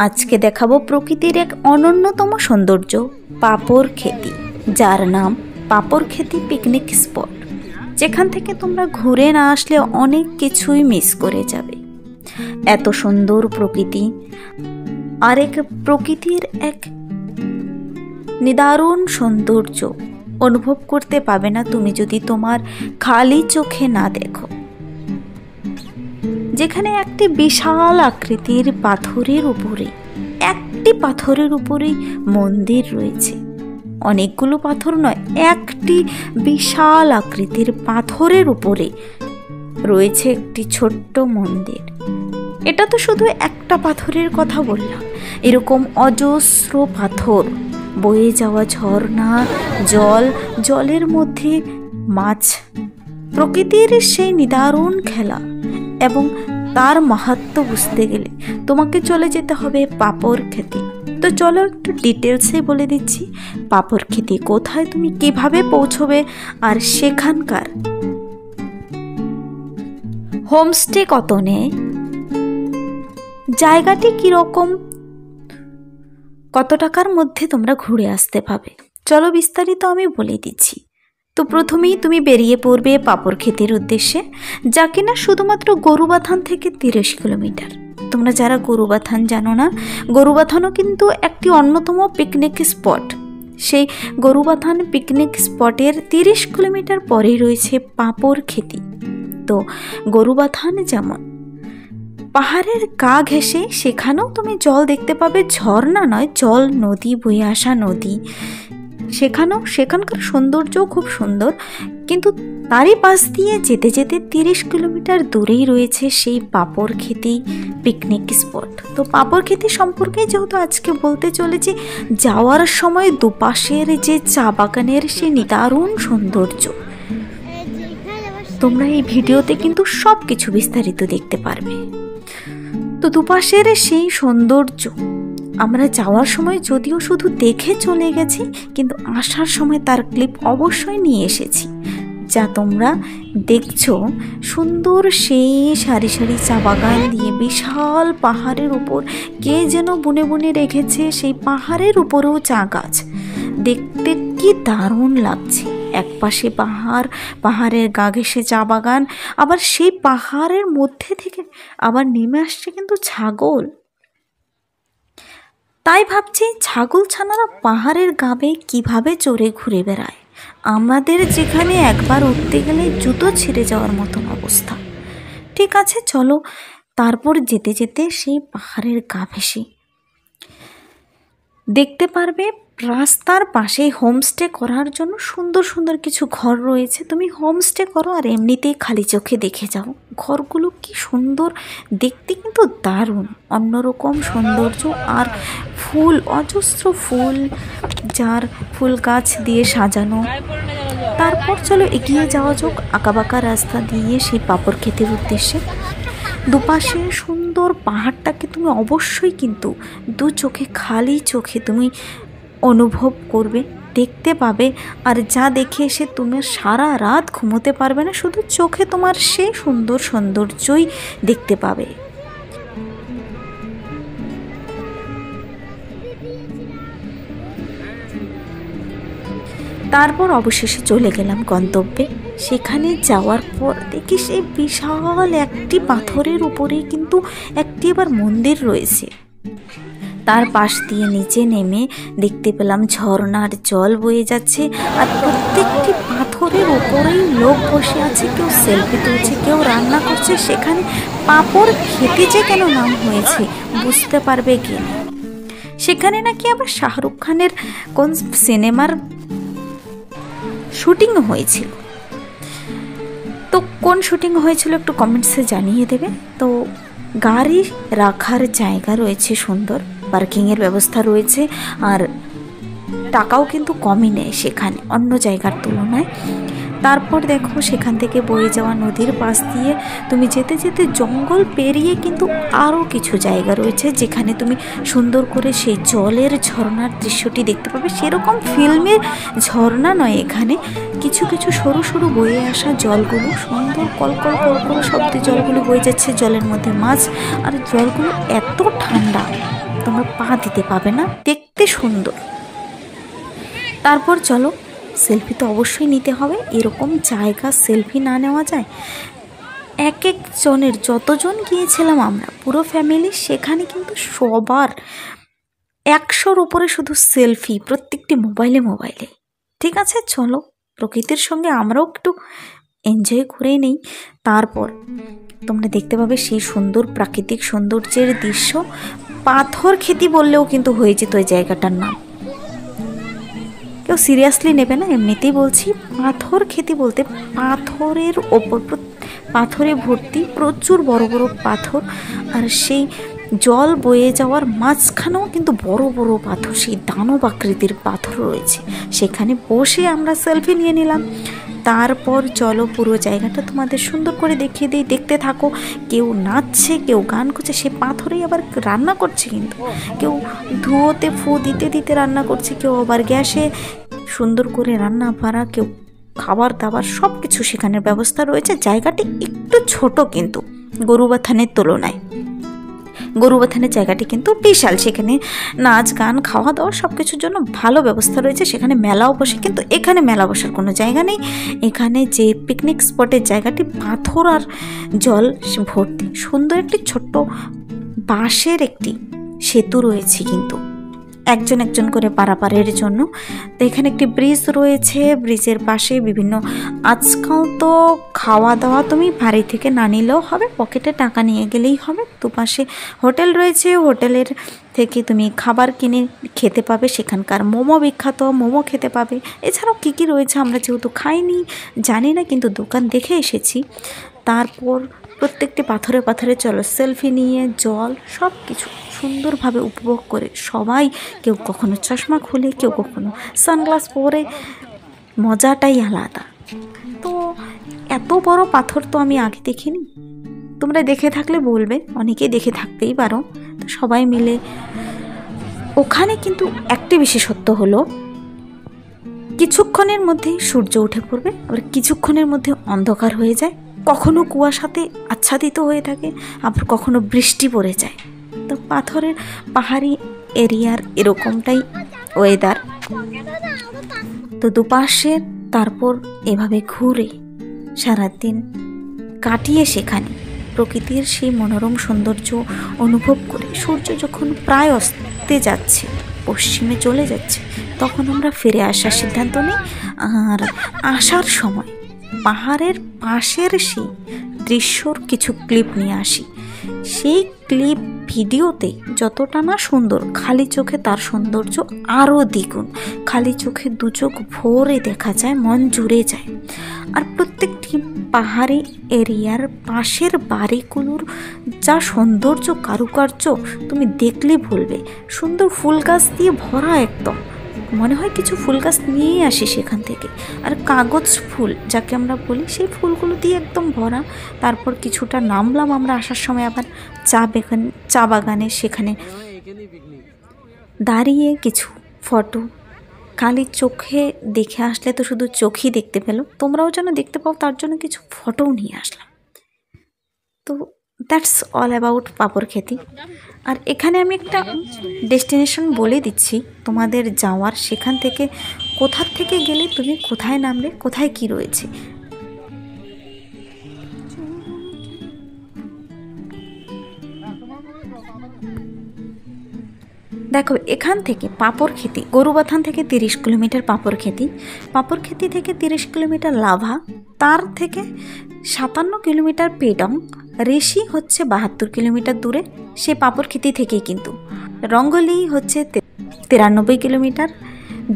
আজকে দেখাবো প্রকৃতির এক অনন্যতম সৌন্দর্য পাপড় খেতি, যার নাম পাপড় খেতি পিকনিক স্পট, যেখান থেকে তোমরা ঘুরে না আসলে অনেক কিছুই মিস করে যাবে। এত সুন্দর প্রকৃতি আর এক প্রকৃতির এক নিদারুণ সৌন্দর্য অনুভব করতে পাবে না তুমি যদি তোমার খালি চোখে না দেখো। যেখানে একটি বিশাল আকৃতির পাথরের উপরেই মন্দির রয়েছে। অনেকগুলো পাথর নয়, একটি বিশাল আকৃতির পাথরের উপরে রয়েছে একটি ছোট্ট মন্দির। এটা তো শুধু একটা পাথরের কথা বললাম, এরকম অজস্র পাথর, বয়ে যাওয়া ঝর্ণা, জলের মধ্যে মাছ, প্রকৃতির সেই নিদারুণ খেলা এবং তার মাহাত্ম্য বুঝতে গেলে তোমাকে চলে যেতে হবে পাপড় খেতি। তো চলো একটু ডিটেলসে বলে দিচ্ছি পাপড় খেতি কোথায়, তুমি কিভাবে পৌঁছবে, আর সেখানকার হোমস্টে কত নেয়, জায়গাটি কিরকম, কত টাকার মধ্যে তোমরা ঘুরে আসতে পাবে। চলো বিস্তারিত আমি বলে দিচ্ছি। তো প্রথমেই তুমি বেরিয়ে পড়বে পাপড় খেতির উদ্দেশ্যে, যা কিনা শুধুমাত্র গরুবাথান থেকে 30 কিলোমিটার। তোমরা যারা গরুবাথান জানো না, গরুবাথানও কিন্তু একটি অন্যতম পিকনিক স্পট। সেই গরুবাথান পিকনিক স্পটের 30 কিলোমিটার পরেই রয়েছে পাপড় খেতি। তো গরুবাথান যেমন পাহাড়ের গা ঘেঁষে, সেখানেও তুমি জল দেখতে পাবে, ঝর্ণা নয়, জল, নদী, বয়ে আসা নদী। সেখানকার সৌন্দর্যও খুব সুন্দর, কিন্তু তারই পাশ দিয়ে যেতে যেতে 30 কিলোমিটার দূরেই রয়েছে সেই পাপড় খেতি পিকনিক স্পট। তো পাপড় খেতি সম্পর্কে যেহেতু আজকে বলতে চলেছি, যাওয়ার সময় দুপাশের যে চা বাগানের সেই নিদারুণ সৌন্দর্য, তোমরা এই ভিডিওতে কিন্তু সব কিছু বিস্তারিত দেখতে পারবে। তো দুপাশের সেই সৌন্দর্য আমরা যাওয়ার সময় যদিও শুধু দেখে চলে গেছি, কিন্তু আসার সময় তার ক্লিপ অবশ্যই নিয়ে এসেছি, যা তোমরা দেখছো। সুন্দর সেই সারি সারি চা বাগান দিয়ে বিশাল পাহাড়ের উপর কে যেন বুনে বুনে রেখেছে, সেই পাহাড়ের উপরেও চা গাছ, দেখতে কি দারুণ লাগছে। এক পাশে পাহাড়ের গা ঘেঁষে চা বাগান, আবার সেই পাহাড়ের মধ্যে থেকে আবার নেমে আসছে কিন্তু ছাগল। তাই ভাবছি ছাগল ছানারা পাহাড়ের গাবে কিভাবে চড়ে ঘুরে বেড়ায়, আমাদের যেখানে একবার উঠতে গেলে জুতো ছিঁড়ে যাওয়ার মতন অবস্থা। ঠিক আছে, চলো তারপর যেতে যেতে সেই পাহাড়ের গা ভেসে দেখতে পারবে রাস্তার পাশে হোমস্টে করার জন্য সুন্দর সুন্দর কিছু ঘর রয়েছে। তুমি হোমস্টে করো আর এমনিতেই খালি চোখে দেখে যাও ঘরগুলো কি সুন্দর দেখতে, কিন্তু দারুণ অন্যরকম সৌন্দর্য। আর ফুল, অজস্র ফুল, যার ফুল গাছ দিয়ে সাজানো। তারপর চলো এগিয়ে যাওয়া যাক আঁকাবাঁকা রাস্তা দিয়ে সেই পাপড় খেতির উদ্দেশ্যে। দুপাশে সুন্দর পাহাড়টাকে তুমি অবশ্যই কিন্তু খালি চোখে তুমি অনুভব করবে, দেখতে পাবে। আর যা দেখে এসে তুমি সারা রাত ঘুমোতে পারবে না, শুধু চোখে তোমার সেই সুন্দর সৌন্দর্যই দেখতে পাবে। তারপর অবশেষে চলে গেলাম গন্তব্যে। সেখানে যাওয়ার পর দেখি সেই বিশাল একটি পাথরের উপরেই কিন্তু একটি আবার মন্দির রয়েছে। তার পাশ দিয়ে নিচে নেমে দেখতে পেলাম ঝর্ণার জল বয়ে যাচ্ছে, আর প্রত্যেকটি পাথরের উপরেই লোক বসে আছে, কেউ সেলফি তুলছে, কেউ রান্না করছে। সেখানে পাপড় খেতে যে কেন নাম হয়েছে বুঝতে পারবে কে। সেখানে নাকি আবার শাহরুখ খানের কোন সিনেমার শুটিং হয়েছিল। তো কোন শুটিং হয়েছিল একটু কমেন্টসে জানিয়ে দেবে। তো গাড়ি রাখার জায়গা রয়েছে, সুন্দর পার্কিংয়ের ব্যবস্থা রয়েছে, আর টাকাও কিন্তু কমই নেয় সেখানে অন্য জায়গার তুলনায়। তারপর দেখো সেখান থেকে বয়ে যাওয়া নদীর পাশ দিয়ে তুমি যেতে যেতে জঙ্গল পেরিয়ে কিন্তু আরও কিছু জায়গা রয়েছে, যেখানে তুমি সুন্দর করে সেই জলের ঝর্ণার দৃশ্যটি দেখতে পাবে। সেরকম ফিল্মের ঝর্ণা নয়, এখানে কিছু কিছু সরু সরু বয়ে আসা জলগুলো সুন্দর কলকল কলকল শব্দে জলগুলো বয়ে যাচ্ছে, জলের মধ্যে মাছ, আর জলগুলো এত ঠান্ডা, তোমরা পা দিতে পাবে না, দেখতে সুন্দর। তারপর চলো, সেলফি তো অবশ্যই নিতে হবে। এরকম জায়গা সেলফি না নেওয়া যায়? এক একজনের, যতজন গিয়েছিলাম আমরা পুরো ফ্যামিলি, সেখানে কিন্তু সবার 100-র উপরে শুধু সেলফি, প্রত্যেকটি মোবাইলে মোবাইলে। ঠিক আছে, চলো প্রকৃতির সঙ্গে আমরাও একটু এনজয় করে নেই। তারপর তোমরা দেখতে পাবে সেই সুন্দর প্রাকৃতিক সৌন্দর্যের দৃশ্য। পাথর খেতি বললেও কিন্তু হয়ে যেত ওই জায়গাটার নাম। কেউ সিরিয়াসলি নেবে না, এমনিতেই বলছি। পাথর খেতি বলতে পাথরের ওপর, পাথরে ভর্তি, প্রচুর বড় বড় পাথর, আর সেই জল বয়ে যাওয়ার মাঝখানেও কিন্তু বড় বড় পাথর, সেই দানব আকৃতির পাথর রয়েছে। সেখানে বসে আমরা সেলফি নিয়ে নিলাম। তারপর চলো পুরো জায়গাটা তোমাদের সুন্দর করে দেখিয়ে দিই, দেখতে থাকো। কেউ নাচছে, কেউ গান করছে, সে পাথরেই আবার রান্না করছে, কিন্তু কেউ ধুয়োতে ফু দিতে দিতে রান্না করছে, কেউ আবার গ্যাসে সুন্দর করে রান্না বাড়া, কেউ খাবার দাবার সব কিছু সেখানের ব্যবস্থা রয়েছে। জায়গাটি একটু ছোট কিন্তু গরুবাথানের তুলনায়। গরুবাথানের জায়গাটি কিন্তু বিশাল, সেখানে নাচ গান খাওয়া দাওয়া সব কিছুর জন্য ভালো ব্যবস্থা রয়েছে। সেখানে মেলাও বসে, কিন্তু এখানে মেলা বসার কোনো জায়গা নেই। এখানে যে পিকনিক স্পটের জায়গাটি পাথর আর জল ভর্তি, সুন্দর একটি ছোট্ট বাঁশের একটি সেতু রয়েছে, কিন্তু একজন একজন করে পারাপারের জন্য। তো এখানে একটি ব্রিজ রয়েছে, ব্রিজের পাশে বিভিন্ন, আজকাল তো খাওয়া দাওয়া তুমি বাড়ি থেকে না নিলেও হবে, পকেটে টাকা নিয়ে গেলেই হবে। দুপাশে হোটেল রয়েছে, হোটেলের থেকে তুমি খাবার কিনে খেতে পাবে। সেখানকার মোমো বিখ্যাত, মোমো খেতে পাবে। এছাড়াও কী কী রয়েছে আমরা যেহেতু খাইনি জানি না, কিন্তু দোকান দেখে এসেছি। তারপর প্রত্যেকটি পাথরে পাথরে চলো সেলফি নিয়ে, জল সব কিছু সুন্দরভাবে উপভোগ করে সবাই, কেউ কখনো চশমা খুলে, কেউ কখনো সানগ্লাস পরে, মজাটাই আলাদা। তো এত বড় পাথর তো আমি আগে দেখিনি, তোমরা দেখে থাকলে বলবে, অনেকেই দেখে থাকতেই পারো। তো সবাই মিলে ওখানে, কিন্তু একটি বিশেষত্ব হলো কিছুক্ষণের মধ্যেই সূর্য উঠে পড়বে, আবার কিছুক্ষণের মধ্যে অন্ধকার হয়ে যায়, কখনো কুয়াশাতে আচ্ছাদিত হয়ে থাকে, আবার কখনো বৃষ্টি পড়ে যায়। তো পাথরের পাহাড়ি এরিয়ার এরকমটাই ওয়েদার। তো দুপাশে তারপর এভাবে ঘুরে সারাদিন কাটিয়ে সেখানে প্রকৃতির সেই মনোরম সৌন্দর্য অনুভব করে সূর্য যখন প্রায় অস্তে যাচ্ছে, পশ্চিমে চলে যাচ্ছে, তখন আমরা ফিরে আসার সিদ্ধান্ত নিই। আর আসার সময় পাহাড়ের পাশের সেই দৃশ্যর কিছু ক্লিপ নিয়ে আসি। সেই ক্লিপ ভিডিওতে যতটা না সুন্দর, খালি চোখে তার সৌন্দর্য আরও দ্বিগুণ। খালি চোখে দু চোখ ভরে দেখা যায়, মন জুড়ে যায়। আর প্রত্যেকটি পাহাড়ি এরিয়ার পাশের বাড়িগুলোর যা সৌন্দর্য, কারুকার্য তুমি দেখলে বলবে। সুন্দর ফুল গাছ দিয়ে ভরা, একদম মনে হয় কিছু ফুল গাছ নিয়েই আসি সেখান থেকে। আর কাগজ ফুল যাকে আমরা বলি, সেই ফুলগুলো দিয়ে একদম ভরা। তারপর কিছুটা নামলাম আমরা আসার সময় আবার চা বাগানে, সেখানে দাঁড়িয়ে কিছু ফটো। খালি চোখে দেখে আসলে তো শুধু চোখই দেখতে পেলো, তোমরাও যেন দেখতে পাও তার জন্য কিছু ফটোও নিয়ে আসলাম। তো দ্যাটস অল অ্যাবাউট পাপড় খেতি। আর এখানে আমি একটা ডেস্টিনেশন বলে দিচ্ছি তোমাদের যাওয়ার, সেখান থেকে কোথার থেকে গেলে তুমি কোথায় নামবে, কোথায় কি রয়েছে। দেখো, এখান থেকে পাপড় খেতি, গরুবাথান থেকে 30 কিলোমিটার পাপড় খেতি, পাপড় খেতি থেকে 30 কিলোমিটার লাভা, তার থেকে 57 কিলোমিটার পেডং, রেশি হচ্ছে 72 কিলোমিটার দূরে, সে পাপড় খেতি থেকেই কিন্তু। রঙ্গলি হচ্ছে 93 কিলোমিটার,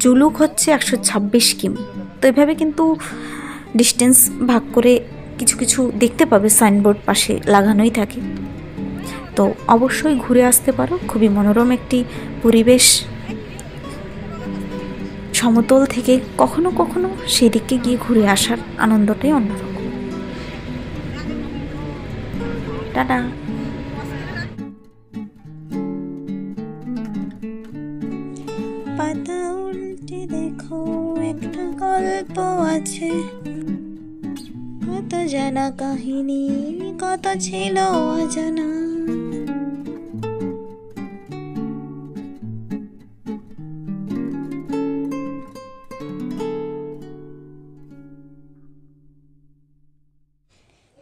জুলুক হচ্ছে 126 কিমি। তো এভাবে কিন্তু ডিস্টেন্স ভাগ করে কিছু কিছু দেখতে পাবে, সাইনবোর্ড পাশে লাগানোই থাকে। তো অবশ্যই ঘুরে আসতে পারো, খুবই মনোরম একটি পরিবেশ। সমতল থেকে কখনো কখনো সেদিকে গিয়ে ঘুরে আসার আনন্দটাই অন্যরকম। টাটা। পাতা উল্টে দেখো, একটা গল্প আছে, কত জানা কাহিনী, কত ছিল অজানা।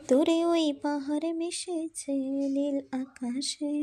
তোরে ওই পাহাড়ে মিশেছে নীল আকাশে।